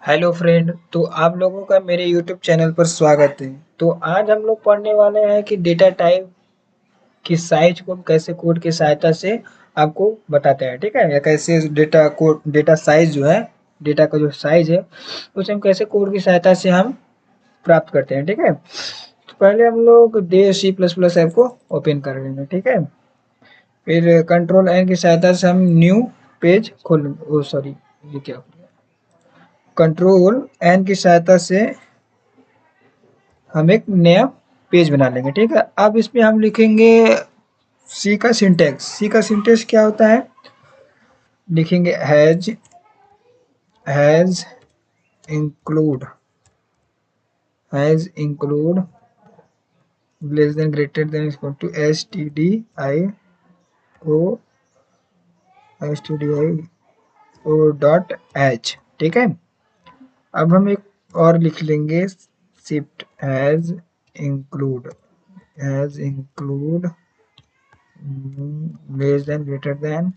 Hello friend, तो आप लोगों का मेरे यूट्यूब चैनल पर स्वागत है। तो आज हम लोग पढ़ने वाले हैं कि डेटा टाइप की साइज को हम कैसे कोड की सहायता से आपको बताते हैं, ठीक है? या कैसे डेटा साइज जो है, डेटा का जो साइज है उसे हम कैसे कोड की सहायता से हम प्राप्त करते हैं, ठीक है? तो पहले हम लोग Dev C plus plus app को ओपन कर लेंगे, ठीक है? फिर कंट्रोल एन की सहायता से हम न्यू पेज खोल, ओ सॉरी, ये क्या, कंट्रोल एन की सहायता से हम एक नया पेज बना लेंगे, ठीक है? अब इसमें हम लिखेंगे सी का सिंटेक्स। सी का सिंटेक्स क्या होता है? लिखेंगे hash include, hash include less than greater than equal to o stdio dot h, ठीक है? अब हम एक और लिख लेंगे shift include hash include less than greater than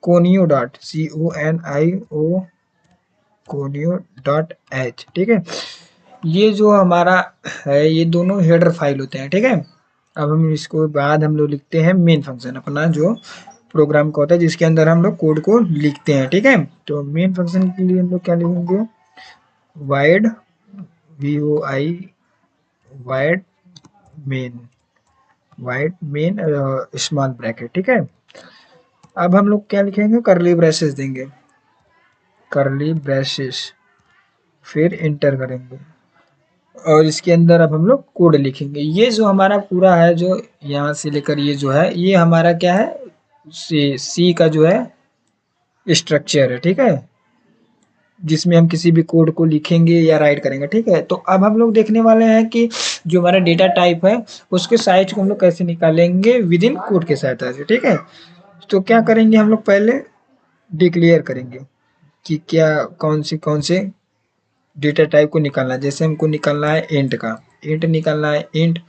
conio dot CONIO conio dot h, ठीक है? ये जो हमारा है, ये दोनों हेडर फाइल होते हैं, ठीक है? अब हम इसको बाद हम लोग लिखते हैं मेन फंक्शन, अपना जो प्रोग्राम का होता है जिसके अंदर हम लोग कोड को लिखते हैं, ठीक है? तो मेन फंक्शन के लिए हम लोग क्या लिखेंगे? Wide VOI wide main, wide main small bracket, ठीक है? अब हम लोग क्या लिखेंगे? करली ब्रेसेस देंगे, करली ब्रेसेस, फिर इंटर करेंगे और इसके अंदर अब हम लोग कोड लिखेंगे। ये जो हमारा पूरा है, जो यहाँ से लेकर ये जो है, ये हमारा क्या है? सी का जो है स्ट्रक्चर है, ठीक है? जिसमें हम किसी भी कोड को लिखेंगे या राइट करेंगे, ठीक है? तो अब हम लोग देखने वाले हैं कि जो हमारा डेटा टाइप है उसके साइज को हम लोग कैसे निकालेंगे विद इन कोड की सहायता से, ठीक है? तो क्या करेंगे हम लोग? पहले डिक्लेयर करेंगे कि क्या कौन से डेटा टाइप को निकालना है। जैसे हमको निकालना है इंट का, इंट निकालना है इंट,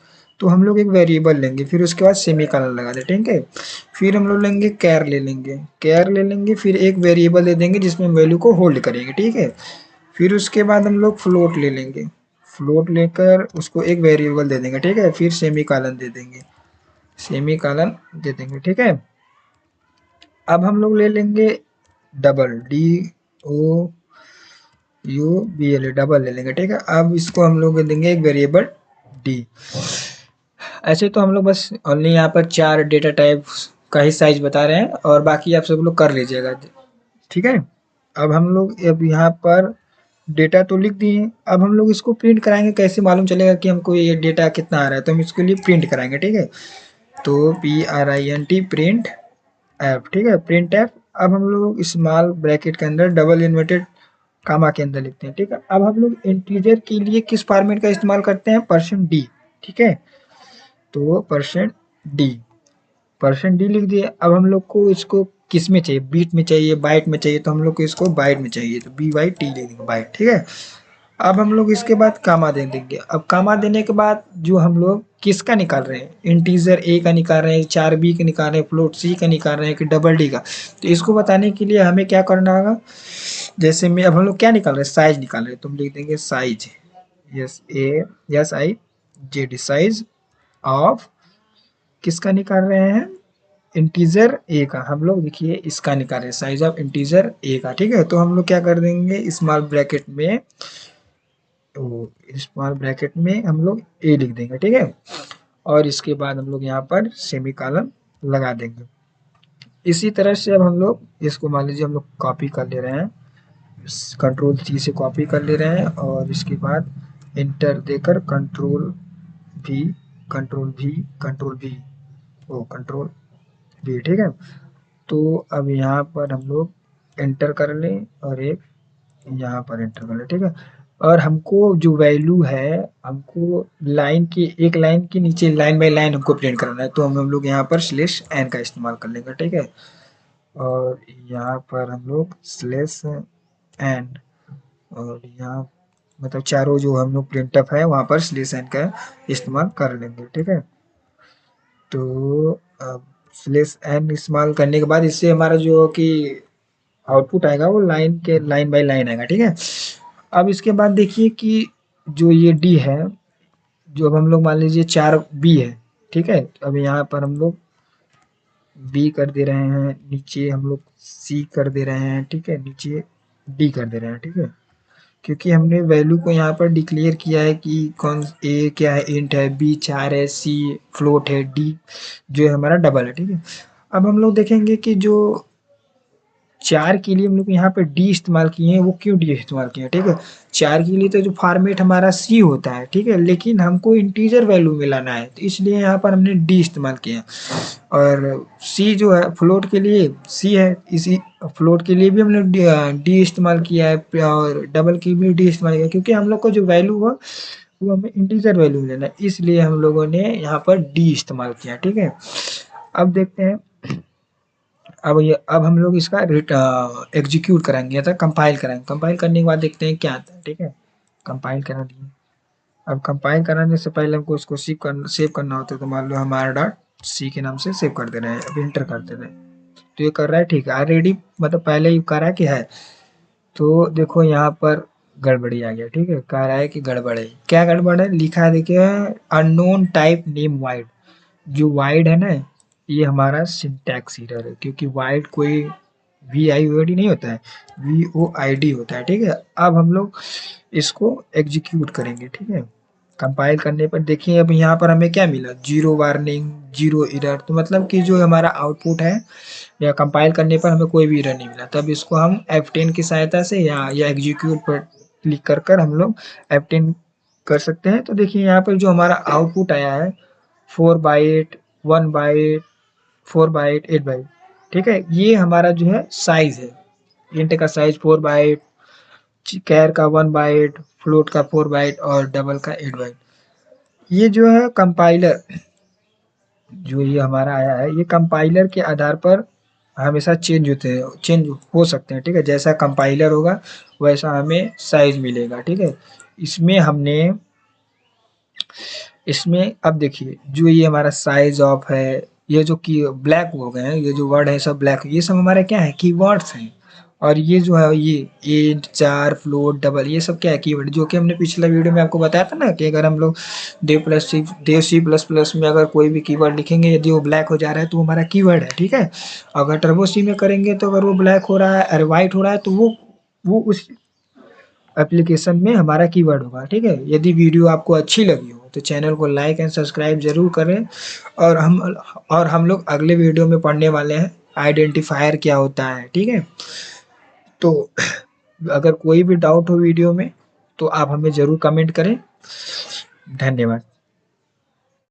तो हम लोग एक वेरिएबल लेंगे, फिर उसके बाद सेमीकोलन लगा दें, ठीक है? फिर हम लोग लेंगे कैर ले लेंगे, कैर ले लेंगे, फिर एक वेरिएबल दे देंगे जिसमें वैल्यू को होल्ड करेंगे, ठीक है? फिर उसके बाद हम लोग फ्लोट ले लेंगे, फ्लोट लेकर उसको एक वेरिएबल दे देंगे, ठीक है? फिर सेमीकोलन दे देंगे, सेमीकोलन दे देंगे, ठीक है? अब हम लोग ले लेंगे डबल, DOUBL, डबल ले लेंगे, ठीक है? अब इसको हम लोग देंगे एक वेरिएबल डी। ऐसे तो हम लोग बस ओनली यहाँ पर 4 डेटा टाइप्स का ही साइज बता रहे हैं और बाकी आप सब लोग कर लीजिएगा, ठीक है? अब हम लोग अब यहाँ पर डेटा तो लिख दिए, अब हम लोग इसको प्रिंट कराएंगे। कैसे मालूम चलेगा कि हमको ये डेटा कितना आ रहा है? तो हम इसके लिए प्रिंट कराएंगे, ठीक है? तो PRINT प्रिंट एफ, ठीक है? Print F. अब हम लोग स्मॉल ब्रैकेट के अंदर डबल इन्वर्टेड कामा के अंदर लिखते हैं, ठीक है? अब हम लोग इंटीजर के लिए किस फॉर्मेट का इस्तेमाल करते हैं? %d, ठीक है? तो %d, %d लिख दिए। अब हम लोग को इसको किस में चाहिए? बीट में चाहिए, बाइट में चाहिए? तो हम लोग को इसको बाइट में चाहिए, तो BYT ले देंगे, बाइट, ठीक है? अब हम लोग इसके बाद कामा दे देंगे। अब कामा देने के बाद जो हम लोग किसका निकाल रहे हैं? इंटीजर ए का निकाल रहे हैं, 4b का निकाल रहे हैं, फ्लोट सी का निकाल रहे हैं कि डबल डी का? तो इसको बताने के लिए हमें क्या करना होगा? जैसे में अब हम लोग क्या निकाल रहे हैं? साइज निकाल रहे हैं, तो हम लिख देंगे साइज, SAIZ, साइज ऑफ, किसका निकाल रहे हैं? इंटीजर ए का। हम लोग देखिए इसका निकाल रहे हैं, साइज ऑफ इंटीजर ए का, ठीक है? तो हम लोग क्या कर देंगे? स्मॉल ब्रैकेट में, तो स्मॉल ब्रैकेट में हम लोग ए लिख देंगे, ठीक है? और इसके बाद हम लोग यहाँ पर सेमीकोलन लगा देंगे। इसी तरह से अब हम लोग इसको मान लीजिए हम लोग कॉपी कर ले रहे हैं, कंट्रोल C से कॉपी कर ले रहे हैं और इसके बाद इंटर देकर भी कंट्रोल भी, ठीक है? तो अब यहाँ पर हम लोग एंटर कर लें और एक यहाँ पर एंटर कर लें, ठीक है? और हमको जो वैल्यू है, हमको लाइन की, एक लाइन के नीचे लाइन बाय लाइन हमको प्रिंट करना है, तो हम लोग यहाँ पर /n का इस्तेमाल कर लेंगे, ठीक है? और यहाँ पर हम लोग /n, और यहाँ मतलब चारों जो हम लोग प्रिंटअप है वहाँ पर /n का इस्तेमाल कर लेंगे, ठीक है? तो अब /n इस्तेमाल करने के बाद इससे हमारा जो कि आउटपुट आएगा वो लाइन बाय लाइन आएगा, ठीक है? अब इसके बाद देखिए कि जो ये डी है, जो अब हम लोग मान लीजिए 4 बी है, ठीक है। अब यहाँ पर हम लोग बी कर दे रहे हैं, नीचे हम लोग सी कर दे रहे हैं, ठीक है, नीचे डी कर दे रहे हैं, ठीक है। क्योंकि हमने वैल्यू को यहाँ पर डिक्लेयर किया है कि कौन ए क्या है, इंट है, बी 4 है, सी फ्लोट है, डी जो है हमारा डबल है, ठीक है। अब हम लोग देखेंगे कि जो 4 के लिए हम लोग यहाँ पे डी इस्तेमाल किए हैं, वो क्यों डी इस्तेमाल किए हैं, ठीक है। 4 के लिए तो जो फॉर्मेट हमारा सी होता है, ठीक है, लेकिन हमको इंटीजर वैल्यू में लाना है, तो इसलिए यहाँ पर हमने डी इस्तेमाल किया। और सी जो है फ्लोट के लिए सी है, इसी फ्लोट के लिए भी हमने डी इस्तेमाल किया है, और डबल की भी डी इस्तेमाल किया, क्योंकि हम लोग को जो वैल्यू हो वो हमें इंटीजर वैल्यू लेना है, इसलिए हम लोगों ने यहाँ पर डी इस्तेमाल किया, ठीक है। अब देखते हैं, अब हम लोग इसका एग्जीक्यूट कराएंगे या कंपाइल कराएंगे। कंपाइल करने के बाद देखते हैं क्या आता है, ठीक है। कंपाइल करा दिए। अब कंपाइल कराने से पहले हमको इसको सेव करना होता है, तो मान लो हमारा डॉट सी के नाम से सेव कर दे रहे हैं। अब इंटर कर दे रहे हैं, तो ये कर रहा है, ठीक है, ऑलरेडी मतलब पहले ही कर रहा है कि है। तो देखो यहाँ पर गड़बड़ी आ गया, ठीक है, कह रहा है कि गड़बड़ है। क्या गड़बड़ है, लिखा है देखिए, अननोन टाइप नेम वाइड। जो वाइड है ना, ये हमारा सिंटैक्स एरर है, क्योंकि वाइड कोई वी आई ओ डी नहीं होता है, वी ओ आई डी होता है, ठीक है। अब हम लोग इसको एग्जीक्यूट करेंगे, ठीक है। कंपाइल करने पर देखिए, अब यहाँ पर हमें क्या मिला, जीरो वार्निंग, जीरो एरर। तो मतलब कि जो हमारा आउटपुट है, या कंपाइल करने पर हमें कोई भी एरर नहीं मिला। तब इसको हम F10 की सहायता से या एग्जीक्यूट पर क्लिक कर कर हम लोग F10 कर सकते हैं। तो देखिए यहाँ पर जो हमारा आउटपुट आया है 4 बाइट, 1 बाइट, 4 बाइट, 8 बाइट, ठीक है। ये हमारा जो है साइज है, इंट का साइज 4 बाइट, कैर का 1 बाइट, फ्लोट का 4 बाइट और डबल का 8 बाइट। ये जो है कंपाइलर, जो ये हमारा आया है, ये कंपाइलर के आधार पर हमेशा चेंज हो सकते हैं, ठीक है। जैसा कंपाइलर होगा वैसा हमें साइज मिलेगा, ठीक है। इसमें हमने इसमें अब देखिए, जो ये हमारा साइज ऑफ है, ये जो की ब्लैक हो गए हैं, ये जो वर्ड है सब ब्लैक, ये सब हमारे क्या है, कीवर्ड्स हैं। और ये जो है, ये इंट, चार, फ्लोट, डबल, ये सब क्या है, कीवर्ड, जो कि हमने पिछला वीडियो में आपको बताया था ना, कि अगर हम लोग देव सी प्लस प्लस में अगर कोई भी कीवर्ड लिखेंगे, यदि वो ब्लैक हो जा रहा है तो वो हमारा कीवर्ड है, ठीक है। अगर टर्बो सी में करेंगे तो अगर वो ब्लैक हो रहा है, अरे व्हाइट हो रहा है, तो वो उस एप्लीकेशन में हमारा कीवर्ड होगा, ठीक है। यदि वीडियो आपको अच्छी लगी हो तो चैनल को लाइक एंड सब्सक्राइब जरूर करें। और हम लोग अगले वीडियो में पढ़ने वाले हैं आइडेंटिफायर क्या होता है, ठीक है। तो अगर कोई भी डाउट हो वीडियो में तो आप हमें ज़रूर कमेंट करें। धन्यवाद।